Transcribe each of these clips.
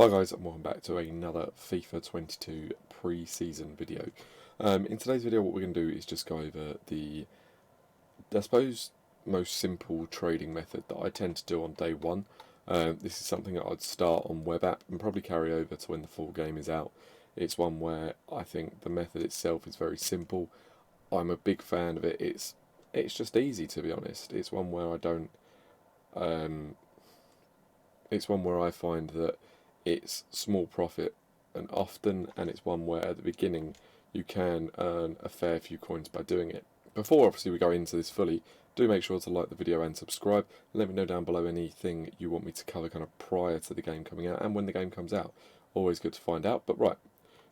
Hi guys, and welcome back to another FIFA 22 pre-season video. In today's video what we're going to do is just go over the, I suppose, most simple trading method that I tend to do on day one. This is something that I'd start on web app and probably carry over to when the full game is out. It's one where I think the method itself is very simple. I'm a big fan of it. It's just easy, to be honest. It's one where it's one where I find that it's small profit and often, and it's one where at the beginning you can earn a fair few coins by doing it. Before obviously we go into this fully, do make sure to like the video and subscribe. Let me know down below anything you want me to cover kind of prior to the game coming out and when the game comes out. Always good to find out. But right,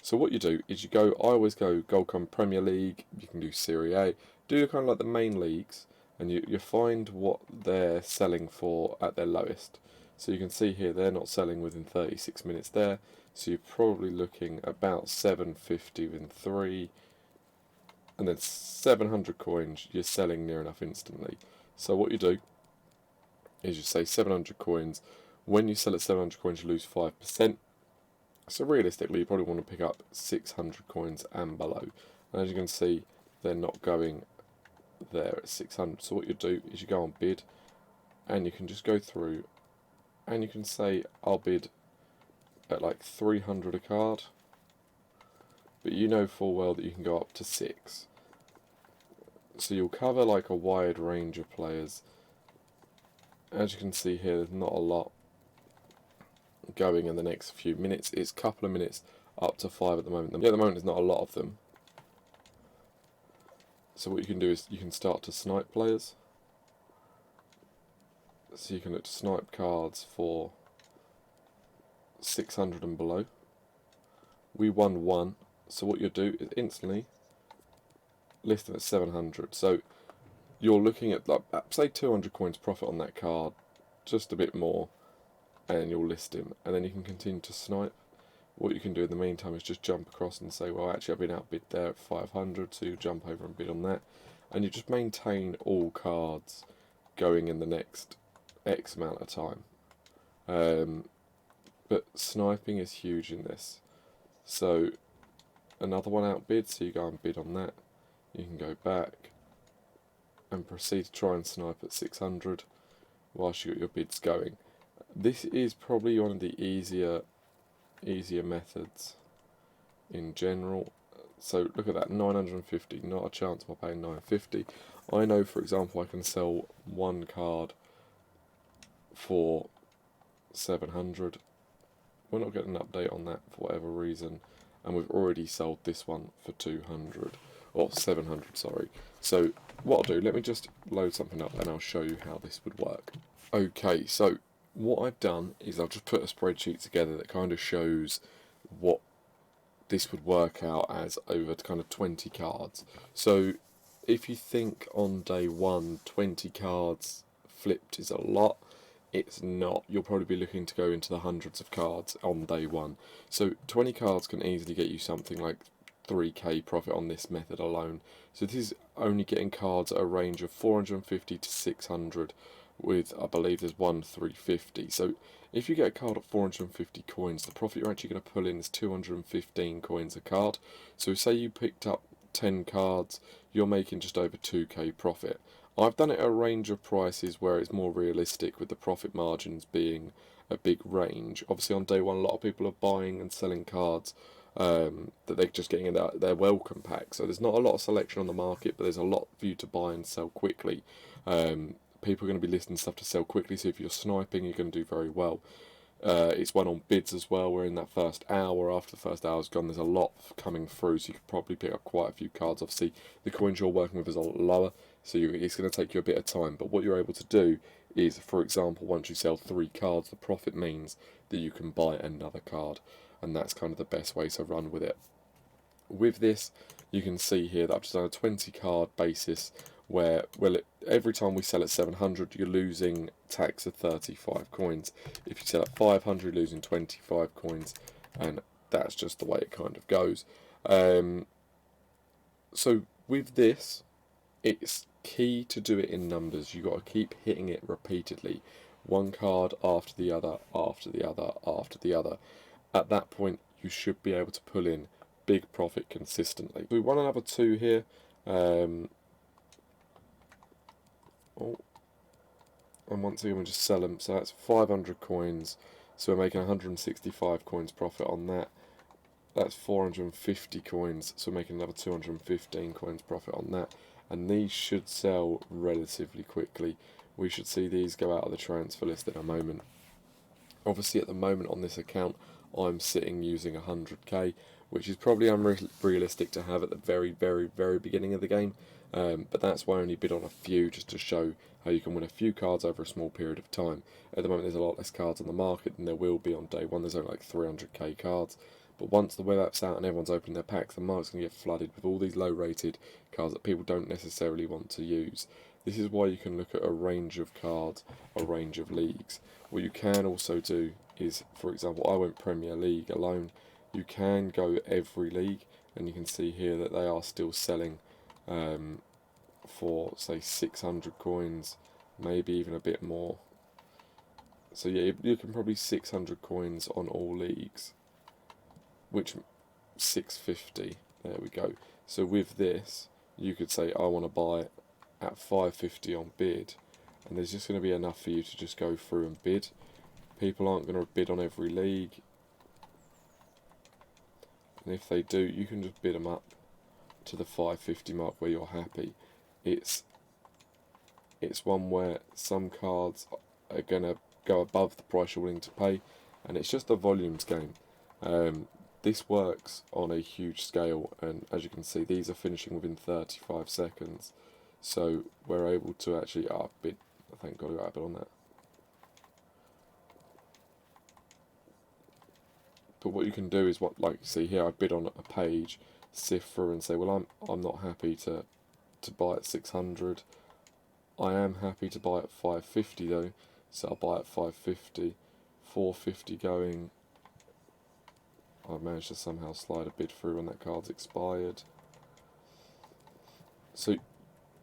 so what you do is you go, I always go Gold Premier League, you can do Serie A, do kind of like the main leagues, and you find what they're selling for at their lowest. So you can see here they're not selling within 36 minutes there, so you're probably looking about 750 within 3, and then 700 coins you're selling near enough instantly. So what you do is you say 700 coins, when you sell at 700 coins you lose 5%, so realistically you probably want to pick up 600 coins and below, and as you can see they're not going there at 600, so what you do is you go on bid, and you can just go through and you can say I'll bid at like 300 a card, but you know full well that you can go up to 6. So you'll cover like a wide range of players. As you can see here, there's not a lot going in the next few minutes. It's a couple of minutes up to 5 at the moment. Yeah, at the moment there's not a lot of them. So what you can do is you can start to snipe players. So you can look to snipe cards for 600 and below. We won 1, so what you'll do is instantly list them at 700. So you're looking at like say 200 coins profit on that card, just a bit more, and you'll list him, and then you can continue to snipe. What you can do in the meantime is just jump across and say, well, actually I've been outbid there at 500, so you jump over and bid on that, and you just maintain all cards going in the next X amount of time. But sniping is huge in this. So another one outbid, so you go and bid on that. You can go back and proceed to try and snipe at 600 whilst you got your bids going. This is probably one of the easier methods in general. So look at that, 950, not a chance of paying 950. I know, for example, I can sell one card for 700. We're not getting an update on that for whatever reason, and we've already sold this one for 200, or 700, sorry. So what I'll do, let me just load something up and I'll show you how this would work. Okay, so what I've done is I've just put a spreadsheet together that kind of shows what this would work out as over kind of 20 cards. So if you think on day one 20 cards flipped is a lot, it's not. You'll probably be looking to go into the hundreds of cards on day one. So 20 cards can easily get you something like 3k profit on this method alone. So this is only getting cards at a range of 450 to 600 with, I believe there's one 350. So if you get a card at 450 coins, the profit you're actually going to pull in is 215 coins a card. So say you picked up 10 cards, you're making just over 2k profit. I've done it at a range of prices where it's more realistic, with the profit margins being a big range. Obviously on day one a lot of people are buying and selling cards that they're just getting in their welcome pack, so there's not a lot of selection on the market, but there's a lot for you to buy and sell quickly. People are going to be listing stuff to sell quickly, so if you're sniping you're going to do very well. It's one on bids as well, where in that first hour, after the first hour's gone, there's a lot coming through, so you could probably pick up quite a few cards. Obviously the coins you're working with is a lot lower, so it's going to take you a bit of time, but what you're able to do is, for example, once you sell 3 cards, the profit means that you can buy another card, and that's kind of the best way to run with it. With this, you can see here that I've just done a 20 card basis where, well, every time we sell at 700 you're losing tax of 35 coins. If you sell at 500 you're losing 25 coins, and that's just the way it kind of goes. So with this, it's key to do it in numbers. You've got to keep hitting it repeatedly. one card after the other, after the other, after the other. At that point, you should be able to pull in big profit consistently. We won another 2 here. And once again, we'll just sell them. So that's 500 coins. So we're making 165 coins profit on that. That's 450 coins. So we're making another 215 coins profit on that. And these should sell relatively quickly. We should see these go out of the transfer list in a moment. Obviously, at the moment on this account, I'm sitting using 100k, which is probably unrealistic to have at the very, very, very beginning of the game. But that's why I only bid on a few, just to show how you can win a few cards over a small period of time. At the moment, there's a lot less cards on the market than there will be on day one. There's only like 300k cards. But once the web app's out and everyone's opening their packs, the market's going to get flooded with all these low-rated cards that people don't necessarily want to use. This is why you can look at a range of cards, a range of leagues. What you can also do is, for example, I went Premier League alone. You can go every league, and you can see here that they are still selling for, say, 600 coins, maybe even a bit more. So yeah, you can probably 600 coins on all leagues, which 650, there we go. So with this, you could say I want to buy it at 550 on bid, and there's just going to be enough for you to just go through and bid. People aren't going to bid on every league, and if they do, you can just bid them up to the 550 mark where you're happy. It's one where some cards are going to go above the price you're willing to pay, and it's just a volumes game. This works on a huge scale, and as you can see, these are finishing within 35 seconds. So we're able to actually bid. Thank God we got a bid on that. But what you can do is like you see here, I bid on a page, sift through and say, well, I'm not happy to buy at 600. I am happy to buy at 550 though, so I'll buy at 550. 450 going. I've managed to somehow slide a bid through when that card's expired. So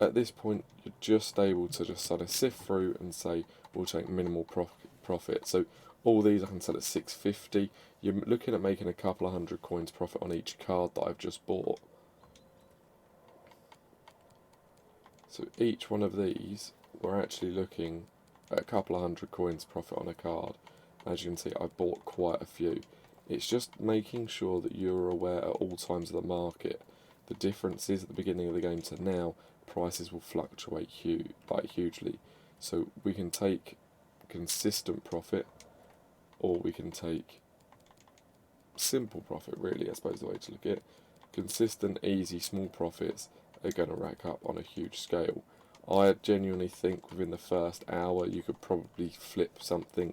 at this point, you're just able to just sort of sift through and say, we'll take minimal profit. So all these I can sell at 650. You're looking at making a couple of hundred coins profit on each card that I've just bought. So each one of these, we're actually looking at a couple of hundred coins profit on a card. As you can see, I've bought quite a few. It's just making sure that you're aware at all times of the market. The difference is at the beginning of the game to now, prices will fluctuate hugely. So we can take consistent profit, or we can take simple profit, really, I suppose the way to look at it. Consistent, easy, small profits are going to rack up on a huge scale. I genuinely think within the first hour you could probably flip something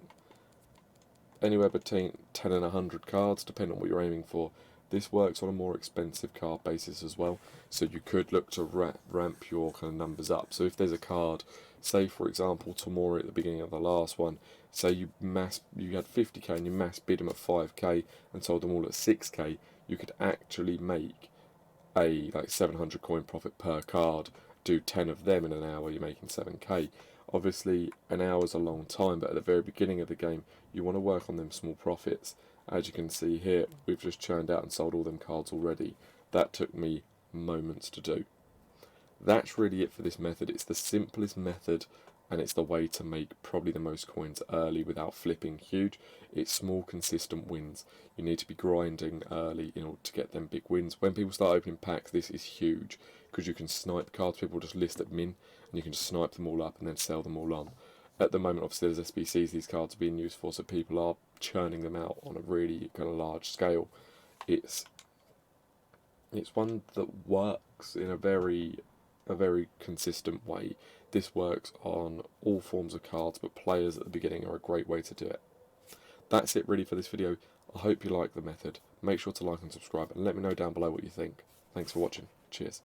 anywhere between 10 and 100 cards, depending on what you're aiming for. This works on a more expensive card basis as well, so you could look to ramp your kind of numbers up. So if there's a card, say for example Tomori at the beginning of the last one, say you had 50k and you mass bid them at 5k and sold them all at 6k, you could actually make a like 700 coin profit per card. Do 10 of them in an hour, you're making 7k. Obviously an hour is a long time, but at the very beginning of the game you want to work on them small profits. As you can see here, we've just churned out and sold all them cards already. That took me moments to do. That's really it for this method. It's the simplest method, and it's the way to make probably the most coins early without flipping huge. It's small, consistent wins. You need to be grinding early in order to get them big wins. When people start opening packs, this is huge, because you can snipe cards. People just list at min, and you can just snipe them all up and then sell them all on. At the moment, obviously, there's SBCs these cards are being used for, so people are churning them out on a really kind of large scale. It's one that works in a very consistent way. This works on all forms of cards, but players at the beginning are a great way to do it. That's it really for this video. I hope you like the method. Make sure to like and subscribe, and let me know down below what you think. Thanks for watching. Cheers.